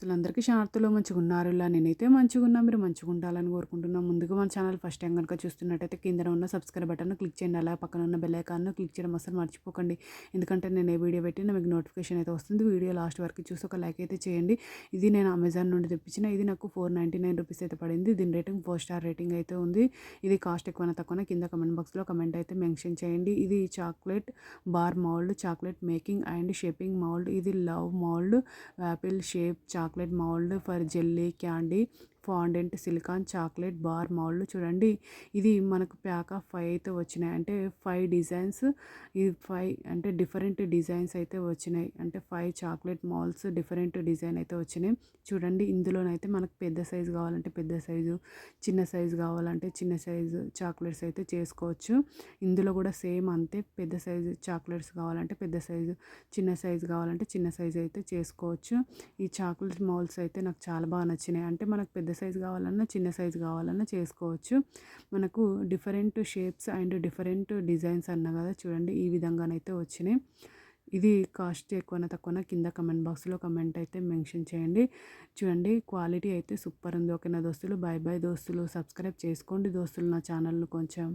అందరికీ శాంతిలో మంచిగున్నారులా నేనైతే మంచిగున్నా. మీరు మంచిగుండాలని కోరుకుంటున్నా. ముందుగా మన ఛానల్ ఫస్ట్ టైం కనుక చూస్తున్నట్టయితే కిందన ఉన్న సబ్స్క్రైబ్ బటన్ను క్లిక్ చేయండి. అలాగే పక్కన ఉన్న బెల్ ఐకాన్ను క్లిక్ చేయడం అసలు మర్చిపోకండి. ఎందుకంటే నేను ఏ వీడియో పెట్టినా మీకు నోటిఫికేషన్ అయితే వస్తుంది. వీడియో లాస్ట్ వరకు చూసి ఒక లైక్ అయితే చేయండి. ఇది నేను అమెజాన్ నుండి తెప్పించిన. ఇది నాకు 499 రూపీస్ అయితే పడింది. దీని రేటింగ్ 4 స్టార్ రేటింగ్ అయితే ఉంది. ఇది కాస్ట్ ఎక్కువైనా తక్కువ కింద కమెంట్ బాక్స్లో కమెంట్ అయితే మెన్షన్ చేయండి. ఇది chocolate bar mould, chocolate making and shaping mould. ఇది love mould, apple shape chocolate mould for jelly candy fondant silicone chocolate bar mould. చూడండి, ఇది మనకు ప్యాక్ ఆఫ్ 5 అయితే వచ్చినాయి. అంటే 5 డిజైన్స్, ఇది 5 అంటే డిఫరెంట్ డిజైన్స్ అయితే వచ్చినాయి. అంటే 5 చాక్లెట్ మౌల్డ్స్ డిఫరెంట్ డిజైన్ అయితే వచ్చినాయి. చూడండి, ఇందులోనైతే మనకు పెద్ద సైజు కావాలంటే పెద్ద సైజు, చిన్న సైజు కావాలంటే చిన్న సైజు చాక్లెట్స్ అయితే చేసుకోవచ్చు. ఇందులో కూడా సేమ్ అంతే, పెద్ద సైజు చాక్లెట్స్ కావాలంటే పెద్ద సైజు, చిన్న సైజు కావాలంటే చిన్న సైజు అయితే చేసుకోవచ్చు. ఈ చాక్లెట్ మౌల్డ్స్ అయితే నాకు చాలా బాగా నచ్చినాయి. అంటే మనకు పెద్ద సైజు కావాలన్నా చిన్న సైజు కావాలన్నా చేసుకోవచ్చు. మనకు different shapes and different designs అన్నా కదా, చూడండి ఈ విధంగానైతే వచ్చినాయి. ఇది కాస్ట్ ఎక్కువనా తక్కువనా కింద కమెంట్ బాక్స్లో కమెంట్ అయితే మెన్షన్ చేయండి. చూడండి, క్వాలిటీ అయితే సూపర్ ఉంది. ఓకేనా దోస్తులు, బాయ్ బాయ్ దోస్తులు. సబ్స్క్రైబ్ చేసుకోండి దోస్తులు నా ఛానల్ను కొంచెం.